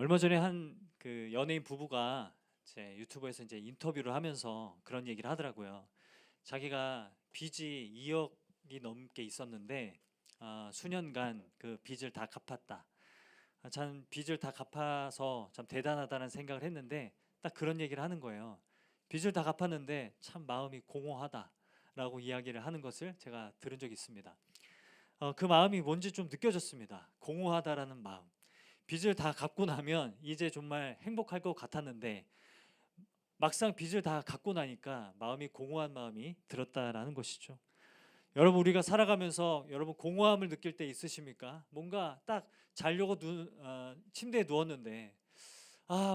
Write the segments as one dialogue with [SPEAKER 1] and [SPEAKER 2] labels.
[SPEAKER 1] 얼마 전에 한 그 연예인 부부가 제 유튜브에서 이제 인터뷰를 하면서 그런 얘기를 하더라고요. 자기가 빚이 2억이 넘게 있었는데 수년간 그 빚을 다 갚았다. 참 빚을 다 갚아서 참 대단하다는 생각을 했는데 딱 그런 얘기를 하는 거예요. 빚을 다 갚았는데 참 마음이 공허하다라고 이야기를 하는 것을 제가 들은 적이 있습니다. 그 마음이 뭔지 좀 느껴졌습니다. 공허하다라는 마음. 빚을 다 갚고 나면 이제 정말 행복할 것 같았는데 막상 빚을 다 갚고 나니까 마음이 공허한 마음이 들었다라는 것이죠. 여러분, 우리가 살아가면서 여러분 공허함을 느낄 때 있으십니까? 뭔가 딱 자려고 침대에 누웠는데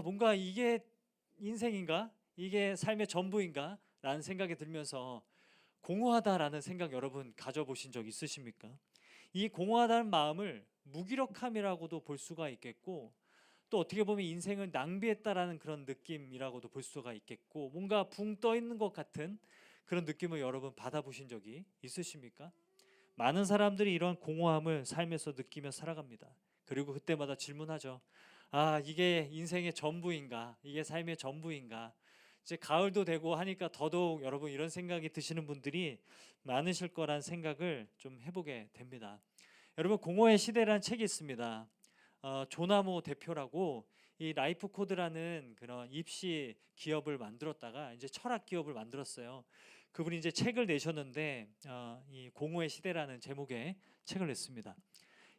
[SPEAKER 1] 뭔가 이게 인생인가? 이게 삶의 전부인가? 라는 생각이 들면서 공허하다라는 생각 여러분 가져보신 적 있으십니까? 이 공허하다는 마음을 무기력함이라고도 볼 수가 있겠고, 또 어떻게 보면 인생을 낭비했다라는 그런 느낌이라고도 볼 수가 있겠고, 뭔가 붕 떠 있는 것 같은 그런 느낌을 여러분 받아보신 적이 있으십니까? 많은 사람들이 이런 공허함을 삶에서 느끼며 살아갑니다. 그리고 그때마다 질문하죠. 이게 인생의 전부인가? 이게 삶의 전부인가? 이제 가을도 되고 하니까 더더욱 여러분 이런 생각이 드시는 분들이 많으실 거란 생각을 좀 해보게 됩니다. 여러분, 공허의 시대라는 책이 있습니다. 조나모 대표라고 이 라이프 코드라는 그런 입시 기업을 만들었다가 이제 철학 기업을 만들었어요. 그분이 이제 책을 내셨는데 이 공허의 시대라는 제목의 책을 냈습니다.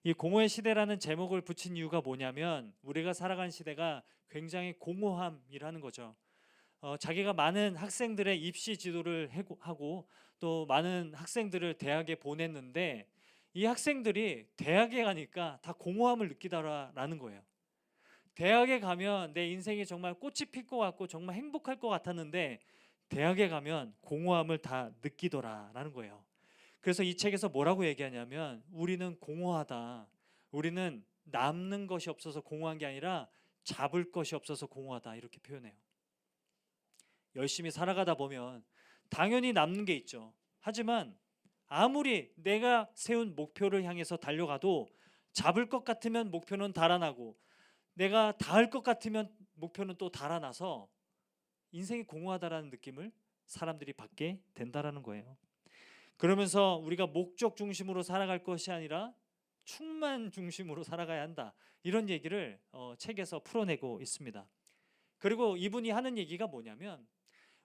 [SPEAKER 1] 이 공허의 시대라는 제목을 붙인 이유가 뭐냐면 우리가 살아가는 시대가 굉장히 공허함이라는 거죠. 자기가 많은 학생들의 입시 지도를 하고 또 많은 학생들을 대학에 보냈는데 이 학생들이 대학에 가니까 다 공허함을 느끼더라라는 거예요. 대학에 가면 내 인생이 정말 꽃이 필 것 같고 정말 행복할 것 같았는데 대학에 가면 공허함을 다 느끼더라라는 거예요. 그래서 이 책에서 뭐라고 얘기하냐면 우리는 공허하다. 우리는 남는 것이 없어서 공허한 게 아니라 잡을 것이 없어서 공허하다, 이렇게 표현해요. 열심히 살아가다 보면 당연히 남는 게 있죠. 하지만 아무리 내가 세운 목표를 향해서 달려가도 잡을 것 같으면 목표는 달아나고 내가 닿을 것 같으면 목표는 또 달아나서 인생이 공허하다라는 느낌을 사람들이 받게 된다라는 거예요. 그러면서 우리가 목적 중심으로 살아갈 것이 아니라 충만 중심으로 살아가야 한다, 이런 얘기를 책에서 풀어내고 있습니다. 그리고 이분이 하는 얘기가 뭐냐면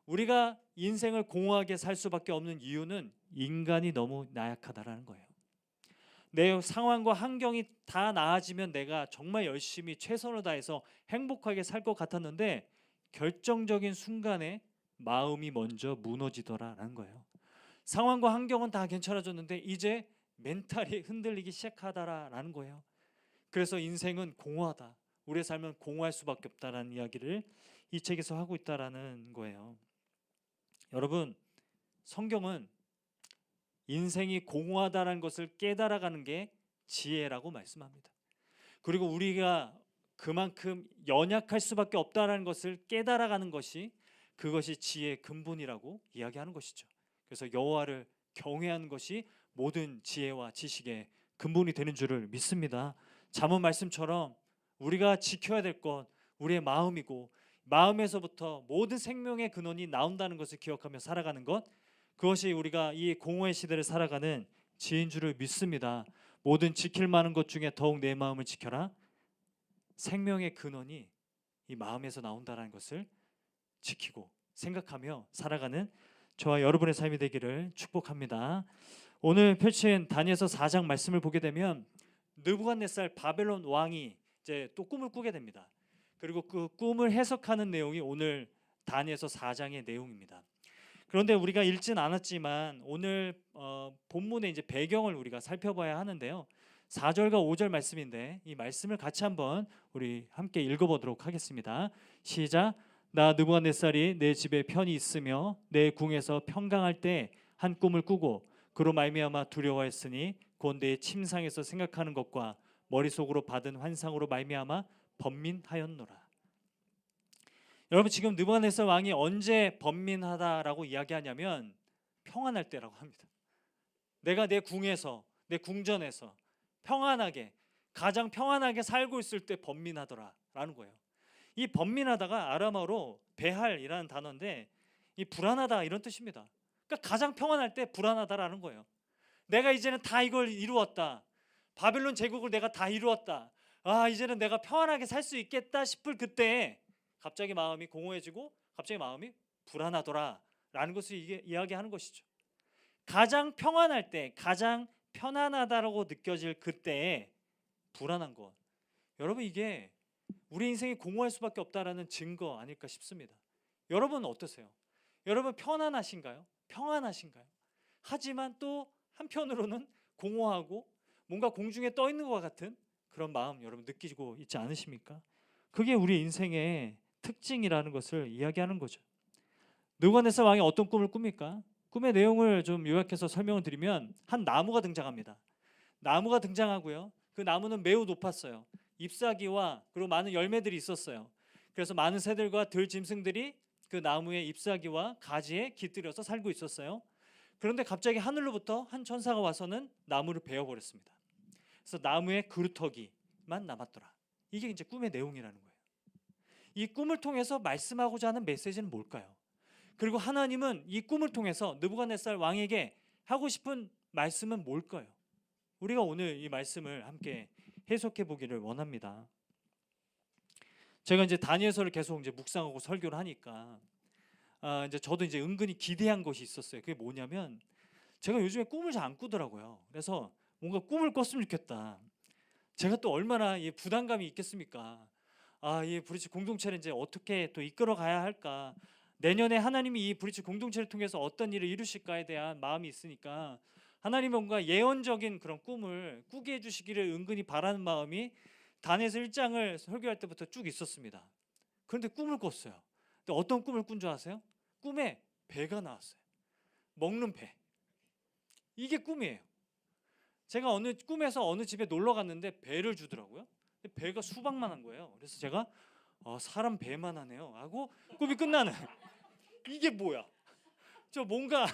[SPEAKER 1] 우리가 인생을 공허하게 살 수밖에 없는 이유는 인간이 너무 나약하다라는 거예요. 내 상황과 환경이 다 나아지면 내가 정말 열심히 최선을 다해서 행복하게 살 것 같았는데 결정적인 순간에 마음이 먼저 무너지더라라는 거예요. 상황과 환경은 다 괜찮아졌는데 이제 멘탈이 흔들리기 시작하다라는 거예요. 그래서 인생은 공허하다. 우리의 삶은 공허할 수밖에 없다라는 이야기를 이 책에서 하고 있다라는 거예요. 여러분, 성경은 인생이 공허하다는 것을 깨달아가는 게 지혜라고 말씀합니다. 그리고 우리가 그만큼 연약할 수밖에 없다는 것을 깨달아가는 것이 그것이 지혜의 근본이라고 이야기하는 것이죠. 그래서 여호와를 경외하는 것이 모든 지혜와 지식의 근본이 되는 줄을 믿습니다. 잠언 말씀처럼 우리가 지켜야 될 것 우리의 마음이고 마음에서부터 모든 생명의 근원이 나온다는 것을 기억하며 살아가는 것, 그것이 우리가 이 공허의 시대를 살아가는 지혜인 줄을 믿습니다. 모든 지킬 만한 것 중에 더욱 내 마음을 지켜라. 생명의 근원이 이 마음에서 나온다는 것을 지키고 생각하며 살아가는 저와 여러분의 삶이 되기를 축복합니다. 오늘 펼친 다니엘서 4장 말씀을 보게 되면 느부갓네살 바벨론 왕이 이제 또 꿈을 꾸게 됩니다. 그리고 그 꿈을 해석하는 내용이 오늘 다니엘서 4장의 내용입니다. 그런데 우리가 읽진 않았지만 오늘 본문의 이제 배경을 우리가 살펴봐야 하는데요. 4절과 5절 말씀인데 이 말씀을 같이 한번 우리 함께 읽어보도록 하겠습니다. 시작. 나 느부갓네살이 내 집에 편히 있으며 내 궁에서 평강할 때 한 꿈을 꾸고 그로 말미암아 두려워했으니 곧 내 침상에서 생각하는 것과 머릿속으로 받은 환상으로 말미암아 번민하였노라. 여러분, 지금 느부갓네살 왕이 언제 번민하다라고 이야기하냐면 평안할 때라고 합니다. 내가 내 궁에서, 내 궁전에서 평안하게, 가장 평안하게 살고 있을 때 번민하더라 라는 거예요. 이 번민하다가 아람어로 베할이라는 단어인데 이 불안하다 이런 뜻입니다. 그러니까 가장 평안할 때 불안하다라는 거예요. 내가 이제는 다 이걸 이루었다. 바벨론 제국을 내가 다 이루었다. 아, 이제는 내가 평안하게 살 수 있겠다 싶을 그때에 갑자기 마음이 공허해지고 갑자기 마음이 불안하더라 라는 것을 이야기하는 것이죠. 가장 평안할 때, 가장 편안하다라고 느껴질 그때에 불안한 것, 여러분 이게 우리 인생이 공허할 수밖에 없다라는 증거 아닐까 싶습니다. 여러분 어떠세요? 여러분 편안하신가요? 평안하신가요? 하지만 또 한편으로는 공허하고 뭔가 공중에 떠 있는 것 같은 그런 마음 여러분 느끼고 있지 않으십니까? 그게 우리 인생의 특징이라는 것을 이야기하는 거죠. 느부갓네살 왕이 어떤 꿈을 꿉니까? 꿈의 내용을 좀 요약해서 설명을 드리면 한 나무가 등장합니다. 나무가 등장하고요. 그 나무는 매우 높았어요. 잎사귀와 그리고 많은 열매들이 있었어요. 그래서 많은 새들과 들짐승들이 그 나무의 잎사귀와 가지에 깃들여서 살고 있었어요. 그런데 갑자기 하늘로부터 한 천사가 와서는 나무를 베어버렸습니다. 그래서 나무의 그루터기만 남았더라. 이게 이제 꿈의 내용이라는 거예요. 이 꿈을 통해서 말씀하고자 하는 메시지는 뭘까요? 그리고 하나님은 이 꿈을 통해서 느부갓네살 왕에게 하고 싶은 말씀은 뭘까요? 우리가 오늘 이 말씀을 함께 해석해 보기를 원합니다. 제가 이제 다니엘서를 계속 이제 묵상하고 설교를 하니까 이제 저도 이제 은근히 기대한 것이 있었어요. 그게 뭐냐면 제가 요즘에 꿈을 잘 안 꾸더라고요. 그래서 뭔가 꿈을 꿨으면 좋겠다. 제가 또 얼마나 부담감이 있겠습니까? 이 브리치 공동체를 이제 어떻게 또 이끌어 가야 할까? 내년에 하나님이 이 브리치 공동체를 통해서 어떤 일을 이루실까에 대한 마음이 있으니까 하나님이 뭔가 예언적인 그런 꿈을 꾸게 해주시기를 은근히 바라는 마음이 다니엘서 1장을 설교할 때부터 쭉 있었습니다. 그런데 꿈을 꿨어요. 근데 어떤 꿈을 꾼 줄 아세요? 꿈에 배가 나왔어요. 먹는 배. 이게 꿈이에요. 제가 어느 꿈에서 어느 집에 놀러 갔는데 배를 주더라고요. 배가 수박만한 거예요. 그래서 제가 사람 배만하네요 하고 꿈이 끝나는 이게 뭐야? 저 뭔가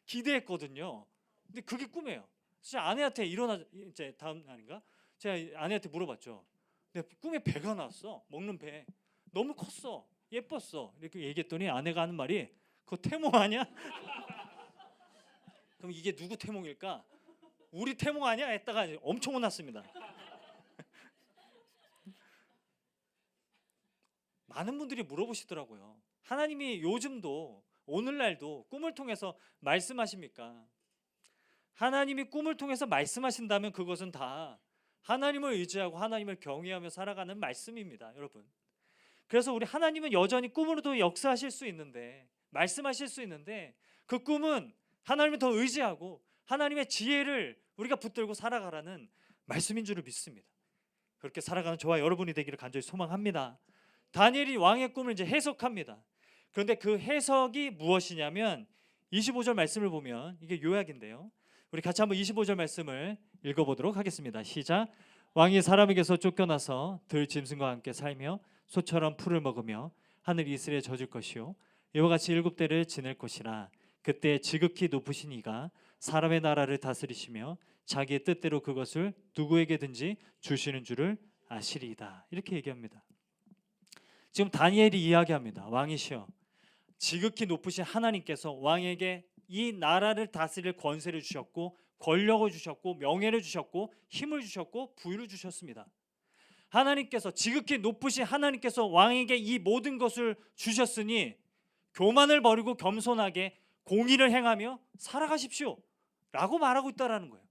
[SPEAKER 1] 기대했거든요. 근데 그게 꿈이에요. 진짜 아내한테 이제 다음 날인가 제가 아내한테 물어봤죠. 근데 꿈에 배가 나왔어. 먹는 배. 너무 컸어. 예뻤어. 이렇게 얘기했더니 아내가 하는 말이 그거 태몽 아니야? 그럼 이게 누구 태몽일까? 우리 태몽 아니야? 했다가 엄청 혼났습니다. 많은 분들이 물어보시더라고요. 하나님이 요즘도 오늘날도 꿈을 통해서 말씀하십니까? 하나님이 꿈을 통해서 말씀하신다면 그것은 다 하나님을 의지하고 하나님을 경외하며 살아가는 말씀입니다, 여러분. 그래서 우리 하나님은 여전히 꿈으로도 역사하실 수 있는데, 말씀하실 수 있는데 그 꿈은 하나님을 더 의지하고 하나님의 지혜를 우리가 붙들고 살아가라는 말씀인 줄을 믿습니다. 그렇게 살아가는 저와 여러분이 되기를 간절히 소망합니다. 다니엘이 왕의 꿈을 이제 해석합니다. 그런데 그 해석이 무엇이냐면 25절 말씀을 보면 이게 요약인데요. 우리 같이 한번 25절 말씀을 읽어보도록 하겠습니다. 시작. 왕이 사람에게서 쫓겨나서 들짐승과 함께 살며 소처럼 풀을 먹으며 하늘 이슬에 젖을 것이요 이와 같이 7대를 지낼 것이라. 그때 지극히 높으신 이가 사람의 나라를 다스리시며 자기의 뜻대로 그것을 누구에게든지 주시는 줄을 아시리이다. 이렇게 얘기합니다. 지금 다니엘이 이야기합니다. 왕이시여, 지극히 높으신 하나님께서 왕에게 이 나라를 다스릴 권세를 주셨고 권력을 주셨고 명예를 주셨고 힘을 주셨고 부유를 주셨습니다. 하나님께서 지극히 높으신 하나님께서 왕에게 이 모든 것을 주셨으니 교만을 버리고 겸손하게 공의를 행하며 살아가십시오 라고 말하고 있다라는 거예요.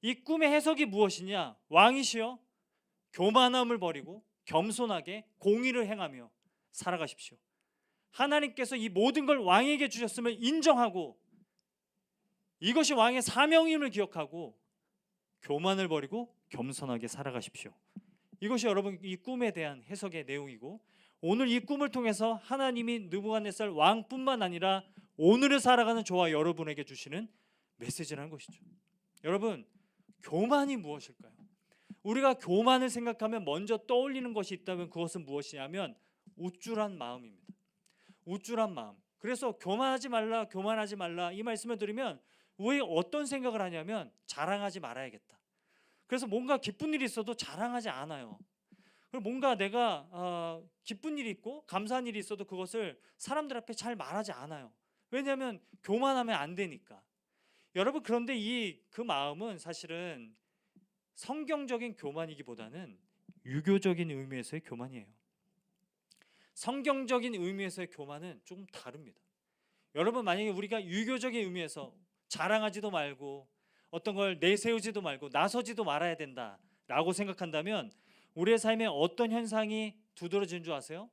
[SPEAKER 1] 이 꿈의 해석이 무엇이냐? 왕이시여 교만함을 버리고 겸손하게 공의를 행하며 살아가십시오. 하나님께서 이 모든 걸 왕에게 주셨음을 인정하고 이것이 왕의 사명임을 기억하고 교만을 버리고 겸손하게 살아가십시오. 이것이 여러분 이 꿈에 대한 해석의 내용이고 오늘 이 꿈을 통해서 하나님이 느부갓네살 왕뿐만 아니라 오늘을 살아가는 저와 여러분에게 주시는 메시지라는 것이죠. 여러분, 교만이 무엇일까요? 우리가 교만을 생각하면 먼저 떠올리는 것이 있다면 그것은 무엇이냐면 우쭐한 마음입니다. 우쭐한 마음. 그래서 교만하지 말라, 교만하지 말라 이 말씀을 들으면 왜 어떤 생각을 하냐면 자랑하지 말아야겠다. 그래서 뭔가 기쁜 일이 있어도 자랑하지 않아요. 그리고 뭔가 내가 기쁜 일이 있고 감사한 일이 있어도 그것을 사람들 앞에 잘 말하지 않아요. 왜냐하면 교만하면 안 되니까. 여러분, 그런데 그 마음은 사실은 성경적인 교만이기보다는 유교적인 의미에서의 교만이에요. 성경적인 의미에서의 교만은 조금 다릅니다. 여러분, 만약에 우리가 유교적인 의미에서 자랑하지도 말고 어떤 걸 내세우지도 말고 나서지도 말아야 된다라고 생각한다면 우리의 삶에 어떤 현상이 두드러지는 줄 아세요?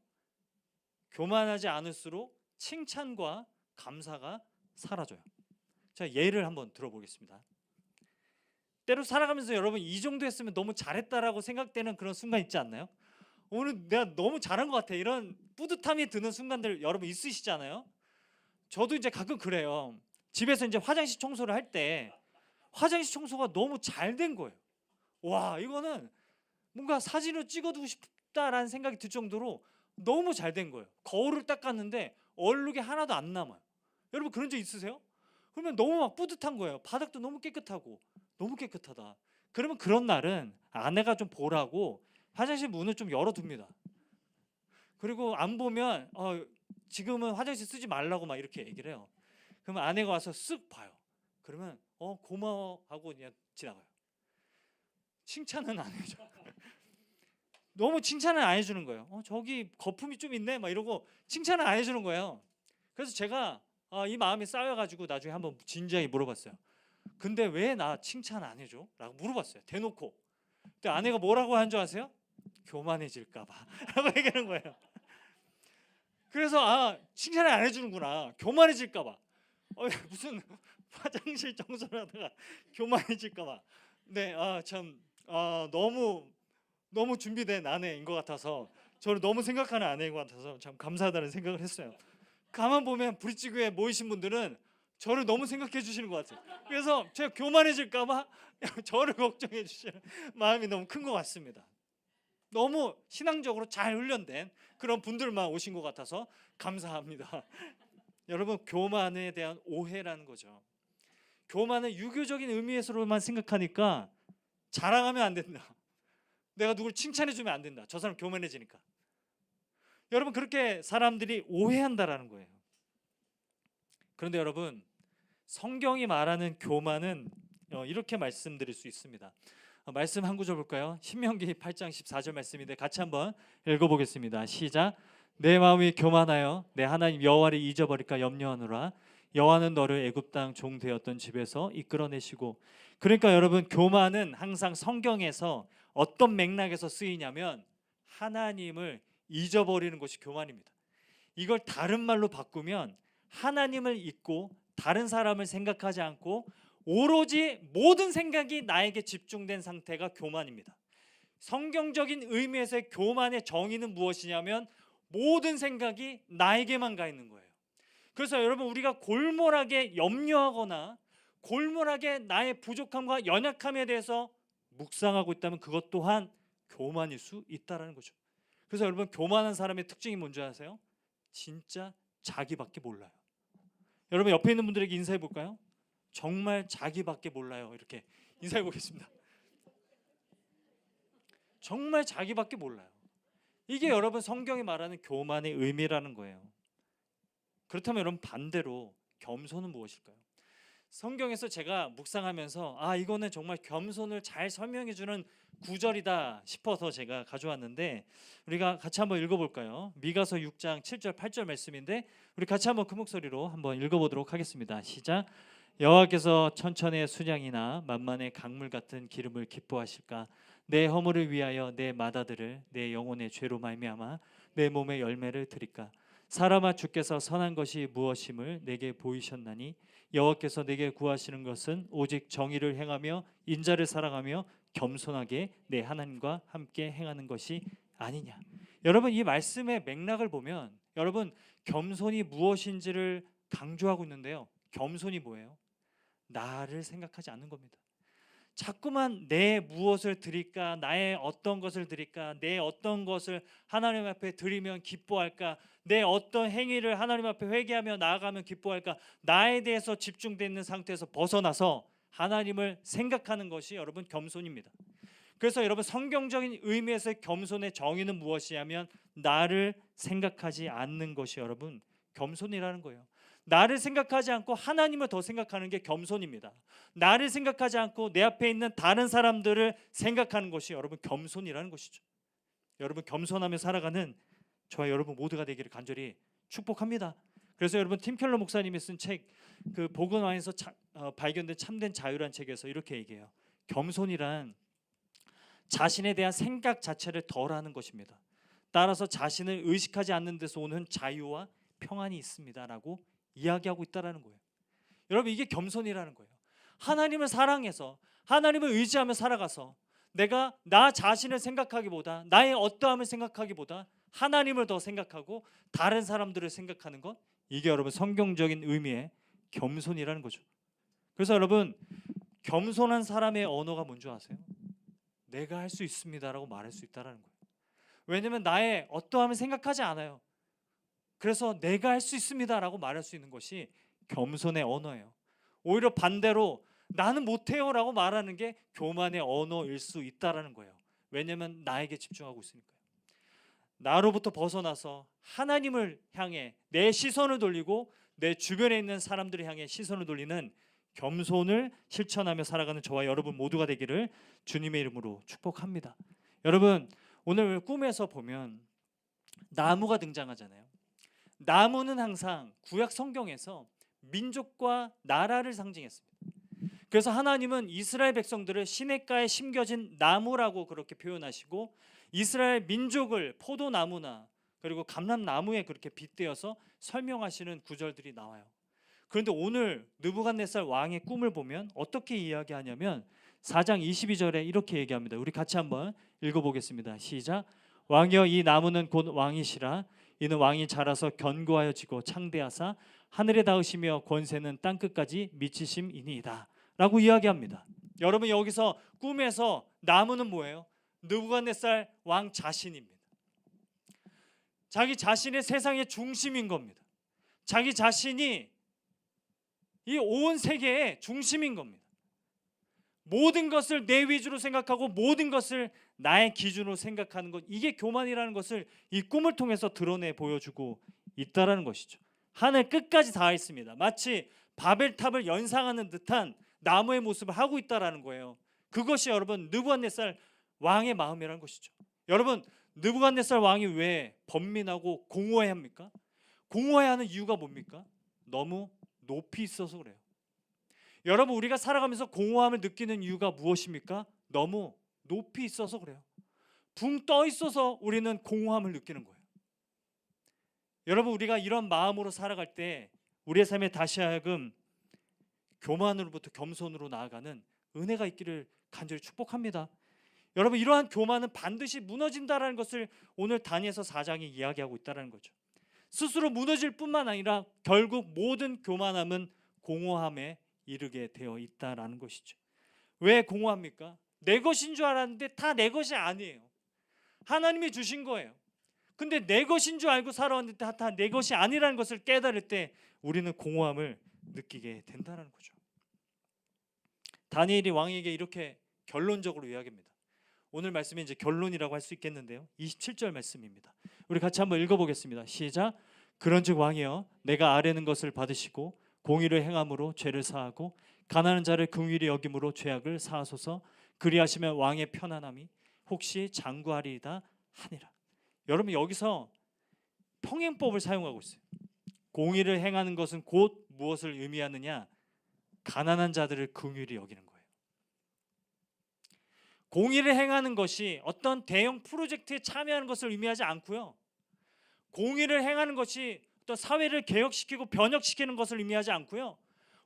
[SPEAKER 1] 교만하지 않을수록 칭찬과 감사가 사라져요. 자, 예를 한번 들어보겠습니다. 때로 살아가면서 여러분, 이 정도 했으면 너무 잘했다라고 생각되는 그런 순간 있지 않나요? 오늘 내가 너무 잘한 것 같아, 이런 뿌듯함이 드는 순간들 여러분 있으시잖아요. 저도 이제 가끔 그래요. 집에서 이제 화장실 청소를 할 때 화장실 청소가 너무 잘 된 거예요. 와, 이거는 뭔가 사진으로 찍어두고 싶다라는 생각이 들 정도로 너무 잘 된 거예요. 거울을 닦았는데 얼룩이 하나도 안 남아요. 여러분, 그런 적 있으세요? 그러면 너무 막 뿌듯한 거예요. 바닥도 너무 깨끗하고 너무 깨끗하다. 그러면 그런 날은 아내가 좀 보라고 화장실 문을 좀 열어둡니다. 그리고 안 보면 지금은 화장실 쓰지 말라고 막 이렇게 얘기를 해요. 그러면 아내가 와서 쓱 봐요. 그러면 고마워 하고 그냥 지나가요. 칭찬은 안 해줘. 너무 칭찬을 안 해주는 거예요. 저기 거품이 좀 있네 막 이러고 칭찬을 안 해주는 거예요. 그래서 제가 이 마음이 쌓여가지고 나중에 한번 진지하게 물어봤어요. 근데 왜 나 칭찬 안 해줘? 라고 물어봤어요. 대놓고. 근데 아내가 뭐라고 한 줄 아세요? 교만해질까 봐 라고 얘기하는 거예요. 그래서 칭찬을 안 해주는구나, 교만해질까 봐. 무슨 화장실 청소를 하다가 교만해질까 봐. 네, 참 너무 준비된 아내인 것 같아서, 저를 너무 생각하는 아내인 것 같아서 참 감사하다는 생각을 했어요. 가만 보면 브릿지교에 모이신 분들은 저를 너무 생각해 주시는 것 같아요. 그래서 제가 교만해질까 봐 저를 걱정해 주시는 마음이 너무 큰 것 같습니다. 너무 신앙적으로 잘 훈련된 그런 분들만 오신 것 같아서 감사합니다. 여러분, 교만에 대한 오해라는 거죠. 교만은 유교적인 의미에서만 생각하니까 자랑하면 안 된다, 내가 누굴 칭찬해 주면 안 된다, 저 사람 교만해지니까. 여러분, 그렇게 사람들이 오해한다라는 거예요. 그런데 여러분, 성경이 말하는 교만은 이렇게 말씀드릴 수 있습니다. 말씀 한 구절 볼까요? 신명기 8장 14절 말씀인데 같이 한번 읽어보겠습니다. 시작. 내 마음이 교만하여 내 하나님 여호와를 잊어버릴까 염려하노라. 여호와는 너를 애굽 땅 종 되었던 집에서 이끌어내시고. 그러니까 여러분, 교만은 항상 성경에서 어떤 맥락에서 쓰이냐면 하나님을 잊어버리는 것이 교만입니다. 이걸 다른 말로 바꾸면 하나님을 잊고 다른 사람을 생각하지 않고 오로지 모든 생각이 나에게 집중된 상태가 교만입니다. 성경적인 의미에서의 교만의 정의는 무엇이냐면 모든 생각이 나에게만 가 있는 거예요. 그래서 여러분, 우리가 골몰하게 염려하거나 골몰하게 나의 부족함과 연약함에 대해서 묵상하고 있다면 그것 또한 교만일 수 있다는 거죠. 그래서 여러분, 교만한 사람의 특징이 뭔지 아세요? 진짜 자기밖에 몰라요. 여러분, 옆에 있는 분들에게 인사해 볼까요? 정말 자기밖에 몰라요. 이렇게 인사해 보겠습니다. 정말 자기밖에 몰라요. 이게 여러분, 성경이 말하는 교만의 의미라는 거예요. 그렇다면 여러분, 반대로 겸손은 무엇일까요? 성경에서 제가 묵상하면서 이거는 정말 겸손을 잘 설명해 주는 구절이다 싶어서 제가 가져왔는데, 우리가 같이 한번 읽어볼까요? 미가서 6장 7절 8절 말씀인데 우리 같이 한번 큰 목소리로 한번 읽어보도록 하겠습니다. 시작. 여호와께서 천천의 순양이나 만만의 강물 같은 기름을 기뻐하실까? 내 허물을 위하여 내 맏아들을 내 영혼의 죄로 말미암아 내 몸의 열매를 드릴까? 사람아, 주께서 선한 것이 무엇임을 내게 보이셨나니 여호와께서 내게 구하시는 것은 오직 정의를 행하며 인자를 사랑하며 겸손하게 내 하나님과 함께 행하는 것이 아니냐. 여러분, 이 말씀의 맥락을 보면 여러분, 겸손이 무엇인지를 강조하고 있는데요. 겸손이 뭐예요? 나를 생각하지 않는 겁니다. 자꾸만 내 무엇을 드릴까, 나의 어떤 것을 드릴까, 내 어떤 것을 하나님 앞에 드리면 기뻐할까, 내 어떤 행위를 하나님 앞에 회개하며 나아가면 기뻐할까, 나에 대해서 집중되어 있는 상태에서 벗어나서 하나님을 생각하는 것이 여러분, 겸손입니다. 그래서 여러분 성경적인 의미에서 겸손의 정의는 무엇이냐면 나를 생각하지 않는 것이 여러분 겸손이라는 거예요. 나를 생각하지 않고 하나님을 더 생각하는 게 겸손입니다. 나를 생각하지 않고 내 앞에 있는 다른 사람들을 생각하는 것이 여러분 겸손이라는 것이죠. 여러분 겸손하며 살아가는 저와 여러분 모두가 되기를 간절히 축복합니다. 그래서 여러분 팀 켈러 목사님이 쓴 책 그 복음 안에서 발견된 참된 자유란 책에서 이렇게 얘기해요. 겸손이란 자신에 대한 생각 자체를 덜하는 것입니다. 따라서 자신을 의식하지 않는 데서 오는 자유와 평안이 있습니다라고 이야기하고 있다라는 거예요. 여러분 이게 겸손이라는 거예요. 하나님을 사랑해서 하나님을 의지하며 살아가서 내가 나 자신을 생각하기보다 나의 어떠함을 생각하기보다 하나님을 더 생각하고 다른 사람들을 생각하는 것, 이게 여러분 성경적인 의미의 겸손이라는 거죠. 그래서 여러분 겸손한 사람의 언어가 뭔지 아세요? 내가 할 수 있습니다라고 말할 수 있다라는 거예요. 왜냐하면 나의 어떠함을 생각하지 않아요. 그래서 내가 할 수 있습니다라고 말할 수 있는 것이 겸손의 언어예요. 오히려 반대로 나는 못해요라고 말하는 게 교만의 언어일 수 있다라는 거예요. 왜냐하면 나에게 집중하고 있으니까요. 나로부터 벗어나서 하나님을 향해 내 시선을 돌리고 내 주변에 있는 사람들을 향해 시선을 돌리는 겸손을 실천하며 살아가는 저와 여러분 모두가 되기를 주님의 이름으로 축복합니다. 여러분 오늘 꿈에서 보면 나무가 등장하잖아요. 나무는 항상 구약 성경에서 민족과 나라를 상징했습니다. 그래서 하나님은 이스라엘 백성들을 시냇가에 심겨진 나무라고 그렇게 표현하시고 이스라엘 민족을 포도나무나 그리고 감람나무에 그렇게 빗대어서 설명하시는 구절들이 나와요. 그런데 오늘 느부갓네살 왕의 꿈을 보면 어떻게 이야기하냐면 4장 22절에 이렇게 얘기합니다. 우리 같이 한번 읽어보겠습니다. 시작. 왕이여 이 나무는 곧 왕이시라. 이는 왕이 자라서 견고하여 지고 창대하사 하늘에 닿으시며 권세는 땅끝까지 미치심이니이다 라고 이야기합니다. 여러분 여기서 꿈에서 나무는 뭐예요? 느부갓네살 왕 자신입니다. 자기 자신의 세상의 중심인 겁니다. 자기 자신이 이 온 세계의 중심인 겁니다. 모든 것을 내 위주로 생각하고 모든 것을 나의 기준으로 생각하는 것, 이게 교만이라는 것을 이 꿈을 통해서 드러내 보여주고 있다라는 것이죠. 하늘 끝까지 닿아 있습니다. 마치 바벨탑을 연상하는 듯한 나무의 모습을 하고 있다라는 거예요. 그것이 여러분 느부갓네살 왕의 마음이라는 것이죠. 여러분 느부갓네살 왕이 왜 번민하고 공허해합니까? 공허해하는 이유가 뭡니까? 너무 높이 있어서 그래요. 여러분 우리가 살아가면서 공허함을 느끼는 이유가 무엇입니까? 너무 높이 있어서 그래요. 붕 떠 있어서 우리는 공허함을 느끼는 거예요. 여러분 우리가 이런 마음으로 살아갈 때 우리의 삶에 다시 하여금 교만으로부터 겸손으로 나아가는 은혜가 있기를 간절히 축복합니다. 여러분 이러한 교만은 반드시 무너진다라는 것을 오늘 다니엘서 4장이 이야기하고 있다는 거죠. 스스로 무너질 뿐만 아니라 결국 모든 교만함은 공허함에 이르게 되어 있다라는 것이죠. 왜 공허합니까? 내 것인 줄 알았는데 다 내 것이 아니에요. 하나님이 주신 거예요. 근데 내 것인 줄 알고 살아왔는데 다 내 것이 아니라는 것을 깨달을 때 우리는 공허함을 느끼게 된다는 거죠. 다니엘이 왕에게 이렇게 결론적으로 이야기합니다. 오늘 말씀이 이제 결론이라고 할 수 있겠는데요. 27절 말씀입니다. 우리 같이 한번 읽어보겠습니다. 시작. 그런즉 왕이여 내가 아뢰는 것을 받으시고 공의를 행함으로 죄를 사하고 가난한 자를 긍휼히 여김으로 죄악을 사하소서. 그리하시면 왕의 편안함이 혹시 장구하리이다 하니라. 여러분 여기서 평행법을 사용하고 있어요. 공의를 행하는 것은 곧 무엇을 의미하느냐? 가난한 자들을 긍휼히 여기는 거예요. 공의를 행하는 것이 어떤 대형 프로젝트에 참여하는 것을 의미하지 않고요. 공의를 행하는 것이 어떤 사회를 개혁시키고 변혁시키는 것을 의미하지 않고요.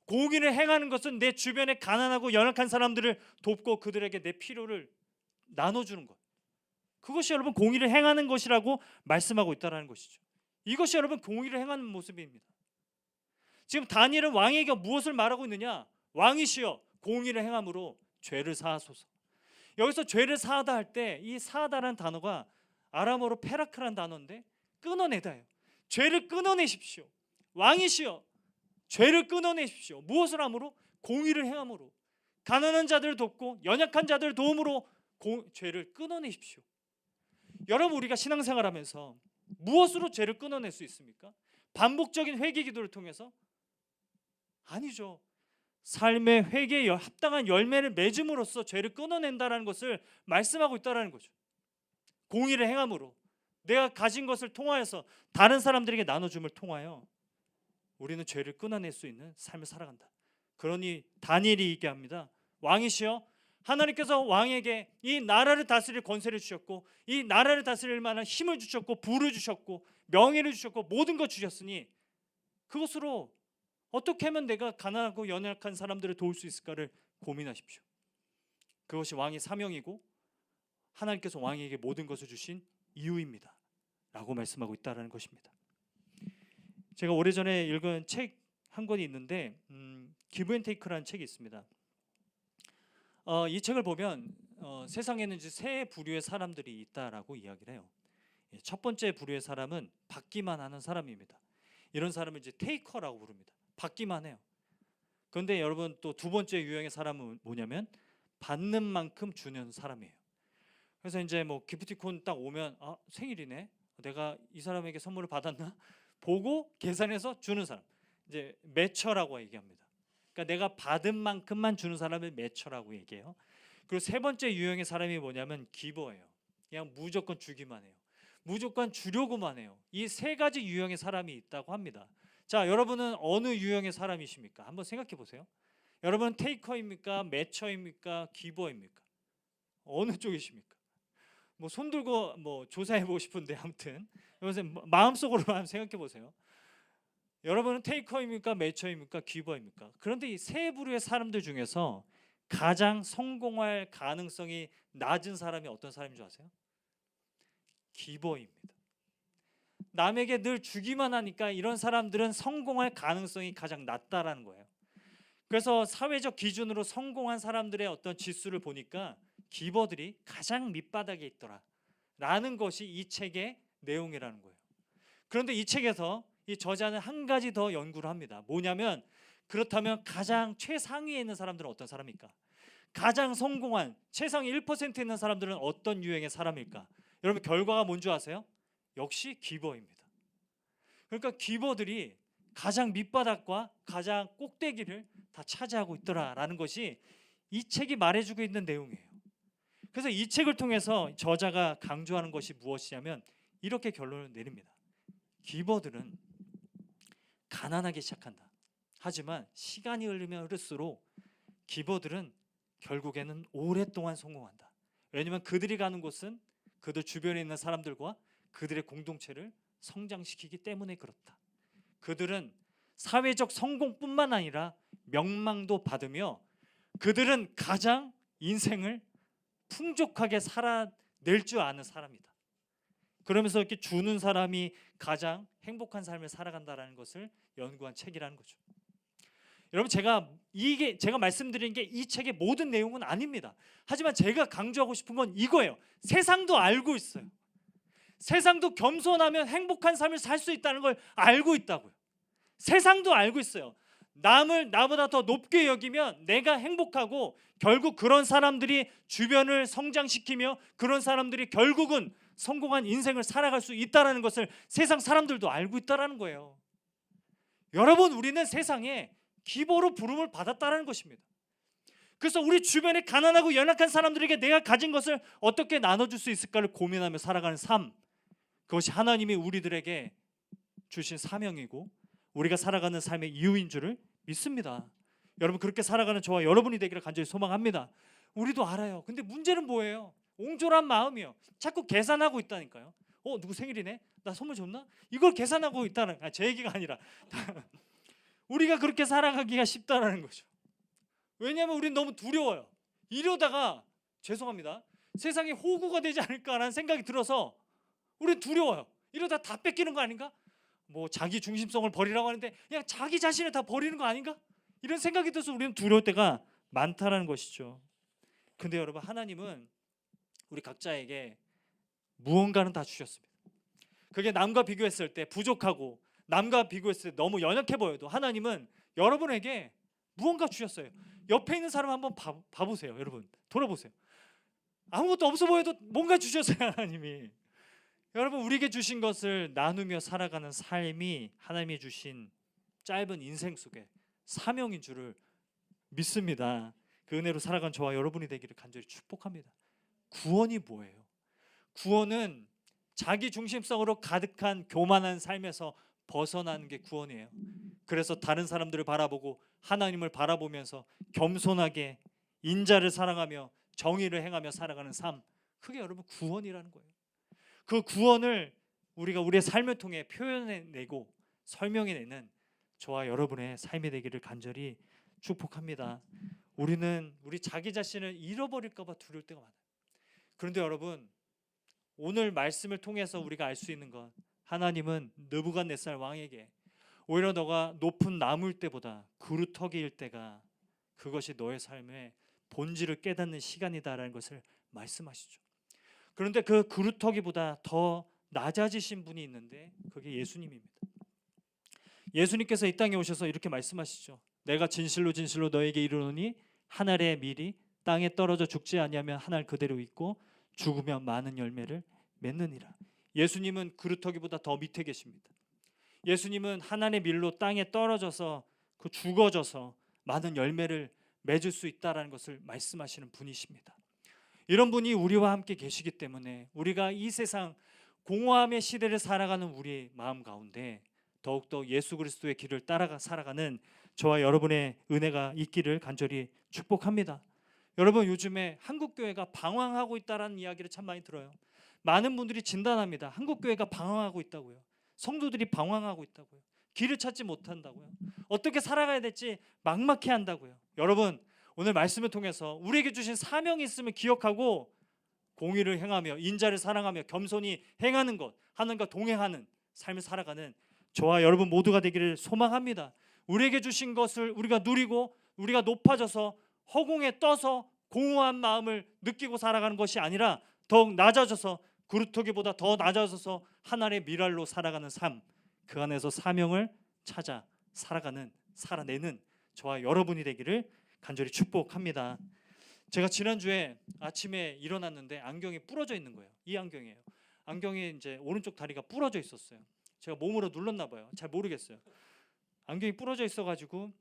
[SPEAKER 1] 공의를 행하는 것은 내 주변에 가난하고 연약한 사람들을 돕고 그들에게 내 필요를 나눠주는 것. 그것이 여러분 공의를 행하는 것이라고 말씀하고 있다는 것이죠. 이것이 여러분 공의를 행하는 모습입니다. 지금 다니엘은 왕에게 무엇을 말하고 있느냐? 왕이시여 공의를 행함으로 죄를 사하소서. 여기서 죄를 사하다 할 때 이 사하다라는 단어가 아람어로 페라크라는 단어인데 끊어내다예요. 죄를 끊어내십시오. 왕이시여 죄를 끊어내십시오. 무엇을 함으로? 공의를 행함으로. 가난한 자들을 돕고 연약한 자들을 도움으로 죄를 끊어내십시오. 여러분, 우리가 신앙생활하면서 무엇으로 죄를 끊어낼 수 있습니까? 반복적인 회개 기도를 통해서? 아니죠. 삶의 회개에 합당한 열매를 맺음으로써 죄를 끊어낸다는 것을 말씀하고 있다는 거죠. 공의를 행함으로 내가 가진 것을 통하여서 다른 사람들에게 나눠줌을 통하여 우리는 죄를 끊어낼 수 있는 삶을 살아간다. 그러니 다니엘이 얘기합니다. 왕이시여, 하나님께서 왕에게 이 나라를 다스릴 권세를 주셨고 이 나라를 다스릴 만한 힘을 주셨고 부를 주셨고 명예를 주셨고 모든 것 주셨으니 그것으로 어떻게 하면 내가 가난하고 연약한 사람들을 도울 수 있을까를 고민하십시오. 그것이 왕의 사명이고 하나님께서 왕에게 모든 것을 주신 이유입니다 라고 말씀하고 있다는 것입니다. 제가 오래전에 읽은 책 한 권이 있는데 기브 앤 테이크라는 책이 있습니다. 이 책을 보면 세상에는 이제 세 부류의 사람들이 있다라고 이야기를 해요. 첫 번째 부류의 사람은 받기만 하는 사람입니다. 이런 사람을 이제 테이커라고 부릅니다. 받기만 해요. 그런데 여러분, 또 두 번째 유형의 사람은 뭐냐면 받는 만큼 주는 사람이에요. 그래서 이제 뭐 기프티콘 딱 오면 생일이네, 내가 이 사람에게 선물을 받았나 보고 계산해서 주는 사람, 이제 매처라고 얘기합니다. 그러니까 내가 받은 만큼만 주는 사람을 매처라고 얘기해요. 그리고 세 번째 유형의 사람이 뭐냐면 기버예요. 그냥 무조건 주기만 해요. 무조건 주려고만 해요. 이 세 가지 유형의 사람이 있다고 합니다. 자, 여러분은 어느 유형의 사람이십니까? 한번 생각해 보세요. 여러분은 테이커입니까? 매처입니까? 기버입니까? 어느 쪽이십니까? 뭐 손 들고 뭐 조사해 보고 싶은데 아무튼 마음속으로만 생각해 보세요. 여러분은 테이커입니까? 매처입니까? 기버입니까? 그런데 이 세 부류의 사람들 중에서 가장 성공할 가능성이 낮은 사람이 어떤 사람인 줄 아세요? 기버입니다. 남에게 늘 주기만 하니까 이런 사람들은 성공할 가능성이 가장 낮다라는 거예요. 그래서 사회적 기준으로 성공한 사람들의 어떤 지수를 보니까 기버들이 가장 밑바닥에 있더라 라는 것이 이 책의 내용이라는 거예요. 그런데 이 책에서 이 저자는 한 가지 더 연구를 합니다. 뭐냐면, 그렇다면 가장 최상위에 있는 사람들은 어떤 사람일까? 가장 성공한 최상위 1%에 있는 사람들은 어떤 유형의 사람일까? 여러분, 결과가 뭔지 아세요? 역시 기버입니다. 그러니까 기버들이 가장 밑바닥과 가장 꼭대기를 다 차지하고 있더라라는 것이 이 책이 말해주고 있는 내용이에요. 그래서 이 책을 통해서 저자가 강조하는 것이 무엇이냐면 이렇게 결론을 내립니다. 기버들은 가난하게 시작한다. 하지만 시간이 흐르면 흐를수록 기버들은 결국에는 오랫동안 성공한다. 왜냐하면 그들이 가는 곳은 그들 주변에 있는 사람들과 그들의 공동체를 성장시키기 때문에 그렇다. 그들은 사회적 성공뿐만 아니라 명망도 받으며 그들은 가장 인생을 풍족하게 살아낼 줄 아는 사람이다. 그러면서 이렇게 주는 사람이 가장 행복한 삶을 살아간다는 것을 연구한 책이라는 거죠. 여러분, 제가 말씀드린 게 이 책의 모든 내용은 아닙니다. 하지만 제가 강조하고 싶은 건 이거예요. 세상도 알고 있어요. 세상도 겸손하면 행복한 삶을 살 수 있다는 걸 알고 있다고요. 세상도 알고 있어요. 남을 나보다 더 높게 여기면 내가 행복하고 결국 그런 사람들이 주변을 성장시키며 그런 사람들이 결국은 성공한 인생을 살아갈 수 있다는 것을 세상 사람들도 알고 있다는 거예요. 여러분, 우리는 세상에 기버로 부름을 받았다는 것입니다. 그래서 우리 주변에 가난하고 연약한 사람들에게 내가 가진 것을 어떻게 나눠줄 수 있을까를 고민하며 살아가는 삶, 그것이 하나님이 우리들에게 주신 사명이고 우리가 살아가는 삶의 이유인 줄을 믿습니다. 여러분, 그렇게 살아가는 저와 여러분이 되기를 간절히 소망합니다. 우리도 알아요. 근데 문제는 뭐예요? 옹졸한 마음이요. 자꾸 계산하고 있다니까요. 누구 생일이네? 나 선물 줬나? 이걸 계산하고 있다는, 제 얘기가 아니라 우리가 그렇게 살아가기가 쉽다라는 거죠. 왜냐하면 우리는 너무 두려워요. 이러다가 죄송합니다, 세상에 호구가 되지 않을까라는 생각이 들어서 우리는 두려워요. 이러다 다 뺏기는 거 아닌가? 뭐 자기 중심성을 버리라고 하는데 그냥 자기 자신을 다 버리는 거 아닌가? 이런 생각이 들어서 우리는 두려울 때가 많다라는 것이죠. 근데 여러분, 하나님은 우리 각자에게 무언가는 다 주셨습니다. 그게 남과 비교했을 때 부족하고 남과 비교했을 때 너무 연약해 보여도 하나님은 여러분에게 무언가 주셨어요. 옆에 있는 사람 한번 봐보세요. 여러분, 돌아보세요. 아무것도 없어 보여도 뭔가 주셨어요, 하나님이. 여러분, 우리에게 주신 것을 나누며 살아가는 삶이 하나님이 주신 짧은 인생 속에 사명인 줄을 믿습니다. 그 은혜로 살아간 저와 여러분이 되기를 간절히 축복합니다. 구원이 뭐예요? 구원은 자기 중심성으로 가득한 교만한 삶에서 벗어나는 게 구원이에요. 그래서 다른 사람들을 바라보고 하나님을 바라보면서 겸손하게 인자를 사랑하며 정의를 행하며 살아가는 삶, 그게 여러분 구원이라는 거예요. 그 구원을 우리가 우리의 삶을 통해 표현해내고 설명해내는 저와 여러분의 삶이 되기를 간절히 축복합니다. 우리는 우리 자기 자신을 잃어버릴까 봐 두려울 때가 많아요. 그런데 여러분, 오늘 말씀을 통해서 우리가 알 수 있는 건, 하나님은 느부갓네살 왕에게 오히려 너가 높은 나무일 때보다 그루터기일 때가 그것이 너의 삶의 본질을 깨닫는 시간이다라는 것을 말씀하시죠. 그런데 그 그루터기보다 더 낮아지신 분이 있는데 그게 예수님입니다. 예수님께서 이 땅에 오셔서 이렇게 말씀하시죠. 내가 진실로 진실로 너에게 이르노니 한 알의 밀이 땅에 떨어져 죽지 아니하면 한 알 그대로 있고 죽으면 많은 열매를 맺느니라. 예수님은 그루터기보다 더 밑에 계십니다. 예수님은 하나님의 밀로 땅에 떨어져서 그 죽어져서 많은 열매를 맺을 수 있다라는 것을 말씀하시는 분이십니다. 이런 분이 우리와 함께 계시기 때문에 우리가 이 세상 공허함의 시대를 살아가는 우리의 마음 가운데 더욱더 예수 그리스도의 길을 따라가 살아가는 저와 여러분의 은혜가 있기를 간절히 축복합니다. 여러분, 요즘에 한국교회가 방황하고 있다는 이야기를 참 많이 들어요. 많은 분들이 진단합니다. 한국교회가 방황하고 있다고요. 성도들이 방황하고 있다고요. 길을 찾지 못한다고요. 어떻게 살아가야 될지 막막해 한다고요. 여러분, 오늘 말씀을 통해서 우리에게 주신 사명이 있음을 기억하고 공의를 행하며 인자를 사랑하며 겸손히 행하는 것, 하나님과 동행하는 삶을 살아가는 저와 여러분 모두가 되기를 소망합니다. 우리에게 주신 것을 우리가 누리고 우리가 높아져서 허공에 떠서 공허한 마음을 느끼고 살아가는 것이 아니라 더욱 낮아져서 그루터기보다 더 낮아져서 하나님의 미랄로 살아가는 삶, 그 안에서 사명을 찾아 살아내는 저와 여러분이 되기를 간절히 축복합니다. 제가 지난주에 아침에 일어났는데 안경이 부러져 있는 거예요. 이 안경이에요. 안경이 이제 오른쪽 다리가 부러져 있었어요. 제가 몸으로 눌렀나 봐요. 잘 모르겠어요. 안경이 부러져 있어가지고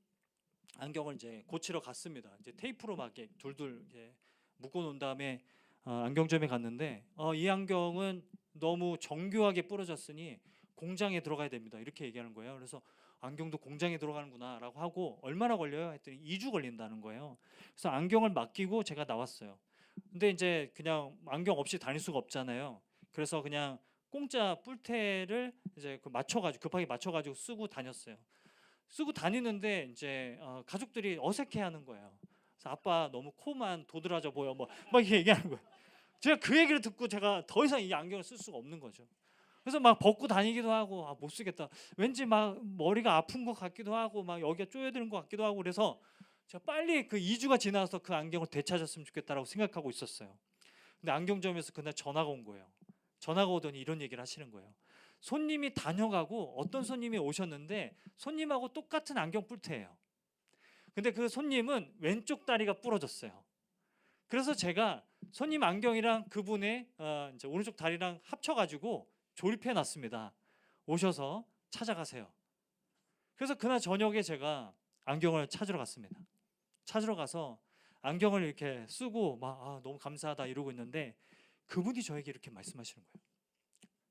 [SPEAKER 1] 안경을 이제 고치러 갔습니다. 이제 테이프로 막 이렇게 둘둘 이렇게 묶어놓은 다음에 안경점에 갔는데 이 안경은 너무 정교하게 부러졌으니 공장에 들어가야 됩니다. 이렇게 얘기하는 거예요. 그래서 안경도 공장에 들어가는구나 라고 하고 얼마나 걸려요? 했더니 2주 걸린다는 거예요. 그래서 안경을 맡기고 제가 나왔어요. 근데 이제 그냥 안경 없이 다닐 수가 없잖아요. 그래서 그냥 공짜 뿔테를 이제 급하게 맞춰가지고 쓰고 다녔어요. 쓰고 다니는데 이제 가족들이 어색해하는 거예요. 그래서 아빠 너무 코만 도드라져 보여 막 이렇게 얘기하는 거예요. 제가 그 얘기를 듣고 제가 더 이상 이 안경을 쓸 수가 없는 거죠. 그래서 막 벗고 다니기도 하고 못 쓰겠다. 왠지 막 머리가 아픈 것 같기도 하고 막 여기가 쪼여드는 것 같기도 하고 그래서 제가 빨리 그 2주가 지나서 그 안경을 되찾았으면 좋겠다라고 생각하고 있었어요. 근데 안경점에서 그날 전화가 온 거예요. 전화가 오더니 이런 얘기를 하시는 거예요. 손님이 다녀가고 어떤 손님이 오셨는데 손님하고 똑같은 안경 뿔테예요. 근데 그 손님은 왼쪽 다리가 부러졌어요. 그래서 제가 손님 안경이랑 그분의 이제 오른쪽 다리랑 합쳐가지고 조립해 놨습니다. 오셔서 찾아가세요. 그래서 그날 저녁에 제가 안경을 찾으러 갔습니다. 찾으러 가서 안경을 이렇게 쓰고 막 너무 감사하다 이러고 있는데 그분이 저에게 이렇게 말씀하시는 거예요.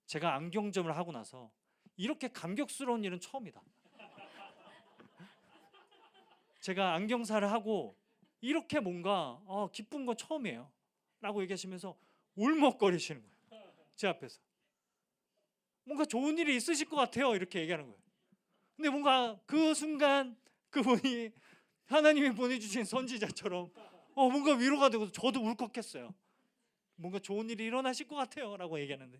[SPEAKER 1] 제가 안경점을 하고 나서 이렇게 감격스러운 일은 처음이다. 제가 안경사를 하고 이렇게 뭔가 기쁜 건 처음이에요 라고 얘기하시면서 울먹거리시는 거예요. 제 앞에서 뭔가 좋은 일이 있으실 것 같아요 이렇게 얘기하는 거예요. 근데 뭔가 그 순간 그분이 하나님이 보내주신 선지자처럼 뭔가 위로가 되고 저도 울컥했어요. 뭔가 좋은 일이 일어나실 것 같아요 라고 얘기하는데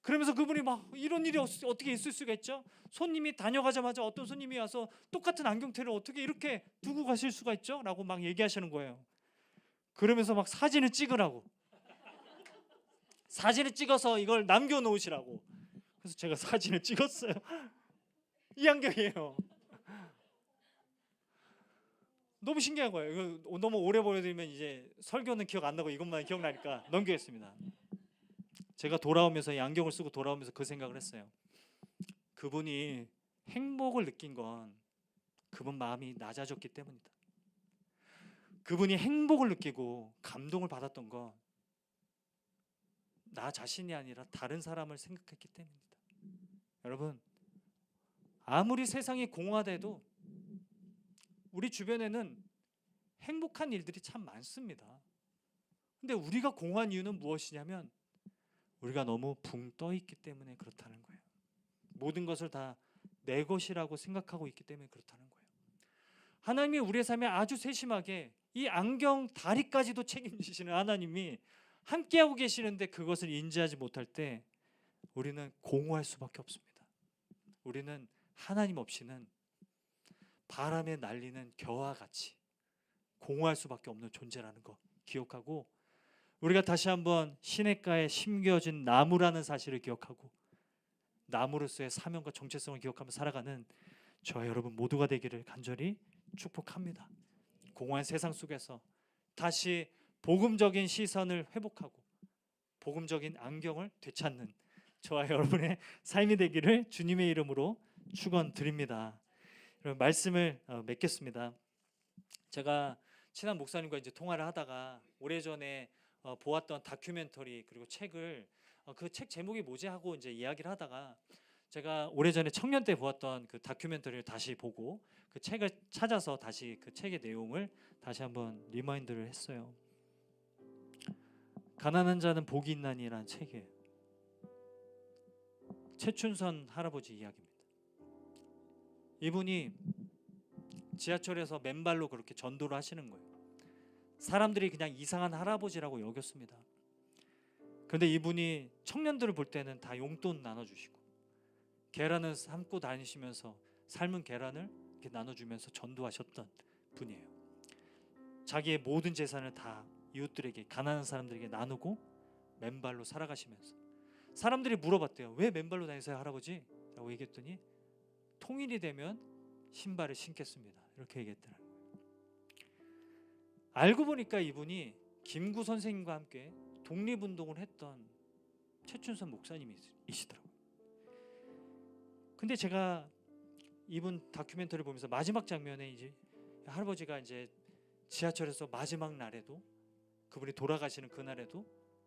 [SPEAKER 1] 그러면서 그분이 막 이런 일이 어떻게 있을 수가 있죠? 손님이 다녀가자마자 어떤 손님이 와서 똑같은 안경테를 어떻게 이렇게 두고 가실 수가 있죠? 라고 막 얘기하시는 거예요. 그러면서 막 사진을 찍으라고 사진을 찍어서 이걸 남겨놓으시라고. 그래서 제가 사진을 찍었어요. 이 안경이에요. 너무 신기한 거예요. 이거 너무 오래 보내드리면 이제 설교는 기억 안 나고 이것만 기억나니까 넘기겠습니다. 제가 돌아오면서 이 안경을 쓰고 돌아오면서 그 생각을 했어요. 그분이 행복을 느낀 건 그분 마음이 낮아졌기 때문이다. 그분이 행복을 느끼고 감동을 받았던 건 나 자신이 아니라 다른 사람을 생각했기 때문이다. 여러분, 아무리 세상이 공허해도 우리 주변에는 행복한 일들이 참 많습니다. 근데 우리가 공허한 이유는 무엇이냐면 우리가 너무 붕 떠 있기 때문에 그렇다는 거예요. 모든 것을 다 내 것이라고 생각하고 있기 때문에 그렇다는 거예요. 하나님이 우리의 삶에 아주 세심하게 이 안경 다리까지도 책임지시는 하나님이 함께하고 계시는데 그것을 인지하지 못할 때 우리는 공허할 수밖에 없습니다. 우리는 하나님 없이는 바람에 날리는 겨와 같이 공허할 수밖에 없는 존재라는 거 기억하고, 우리가 다시 한번 시냇가에 심겨진 나무라는 사실을 기억하고 나무로서의 사명과 정체성을 기억하며 살아가는 저와 여러분 모두가 되기를 간절히 축복합니다. 공허한 세상 속에서 다시 복음적인 시선을 회복하고 복음적인 안경을 되찾는 저와 여러분의 삶이 되기를 주님의 이름으로 축원드립니다. 여러분, 말씀을 맺겠습니다. 제가 친한 목사님과 이제 통화를 하다가 오래전에 보았던 다큐멘터리 그리고 책을 그 책 제목이 뭐지 하고 이제 이야기를 하다가 제가 오래전에 청년 때 보았던 그 다큐멘터리를 다시 보고 그 책을 찾아서 다시 그 책의 내용을 다시 한번 리마인드를 했어요. 가난한 자는 복이 있나니라는 책이에요. 최춘선 할아버지 이야기입니다. 이분이 지하철에서 맨발로 그렇게 전도를 하시는 거예요. 사람들이 그냥 이상한 할아버지라고 여겼습니다. 그런데 이분이 청년들을 볼 때는 다 용돈 나눠주시고 계란을 삶고 다니시면서 삶은 계란을 이렇게 나눠주면서 전도하셨던 분이에요. 자기의 모든 재산을 다 이웃들에게, 가난한 사람들에게 나누고 맨발로 살아가시면서 사람들이 물어봤대요. 왜 맨발로 다니세요 할아버지? 라고 얘기했더니 통일이 되면 신발을 신겠습니다. 이렇게 얘기했더라고요. 알고 보니까 이분이 김구 선생님과 함께 독립운동을 했던 최춘선 목사님이시더라고요. 근데 제가 이분 다큐멘터리 보면서 마지막 장면에 이제 할아버지가 이제 지하철에서 마지막 날에도 그분이 돌아가시는 그날에도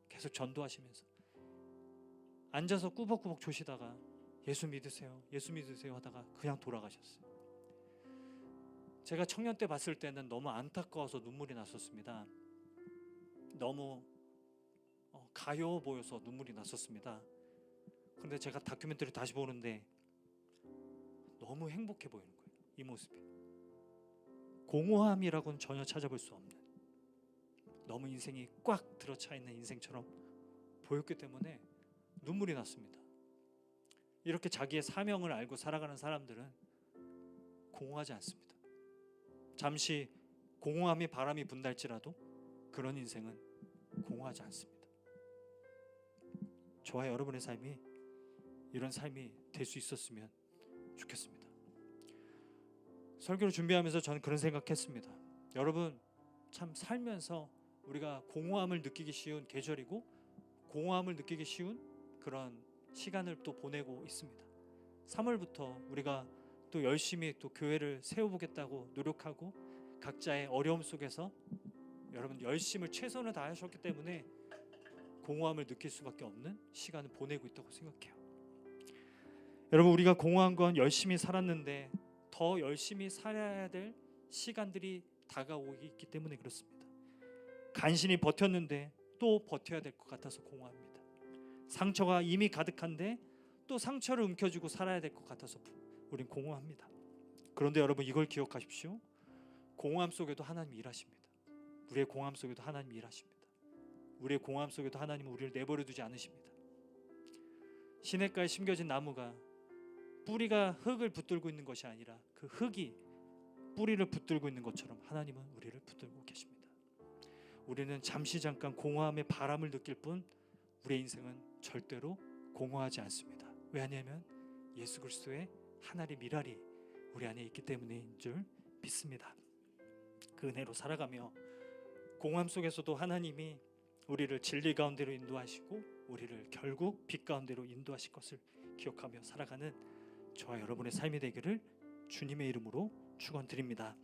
[SPEAKER 1] 계속 전도하시면서 앉아서 꾸벅꾸벅 조시다가 예수 믿으세요, 예수 믿으세요 하다가 그냥 돌아가셨어요. 제가 청년 때 봤을 때는 너무 안타까워서 눈물이 났었습니다. 너무 가여워 보여서 눈물이 났었습니다. 그런데 제가 다큐멘터리 다시 보는데 너무 행복해 보이는 거예요. 이 모습이 공허함이라고는 전혀 찾아볼 수 없는, 너무 인생이 꽉 들어차 있는 인생처럼 보였기 때문에 눈물이 났습니다. 이렇게 자기의 사명을 알고 살아가는 사람들은 공허하지 않습니다. 잠시 공허함이 바람이 분달지라도 그런 인생은 공허하지 않습니다. 저와 여러분의 삶이 이런 삶이 될 수 있었으면 좋겠습니다. 설교를 준비하면서 저는 그런 생각했습니다. 여러분, 참 살면서 우리가 공허함을 느끼기 쉬운 계절이고 공허함을 느끼기 쉬운 그런 시간을 또 보내고 있습니다. 3월부터 우리가 또 열심히 또 교회를 세워보겠다고 노력하고 각자의 어려움 속에서 여러분 열심을 최선을 다하셨기 때문에 공허함을 느낄 수밖에 없는 시간을 보내고 있다고 생각해요. 여러분, 우리가 공허한 건 열심히 살았는데 더 열심히 살아야 될 시간들이 다가오고 있기 때문에 그렇습니다. 간신히 버텼는데 또 버텨야 될 것 같아서 공허합니다. 상처가 이미 가득한데 또 상처를 움켜쥐고 살아야 될 것 같아서 우린 공허합니다. 그런데 여러분, 이걸 기억하십시오. 공허함 속에도 하나님이 일하십니다. 우리의 공허함 속에도 하나님이 일하십니다. 우리의 공허함 속에도 하나님은 우리를 내버려 두지 않으십니다. 시냇가에 심겨진 나무가 뿌리가 흙을 붙들고 있는 것이 아니라 그 흙이 뿌리를 붙들고 있는 것처럼 하나님은 우리를 붙들고 계십니다. 우리는 잠시 잠깐 공허함의 바람을 느낄 뿐 우리의 인생은 절대로 공허하지 않습니다. 왜냐하면 예수 그리스도의 하나님의 미랄이 우리 안에 있기 때문인 줄 믿습니다. 그 은혜로 살아가며 공함 속에서도 하나님이 우리를 진리 가운데로 인도하시고 우리를 결국 빛 가운데로 인도하실 것을 기억하며 살아가는 저와 여러분의 삶이 되기를 주님의 이름으로 축원드립니다.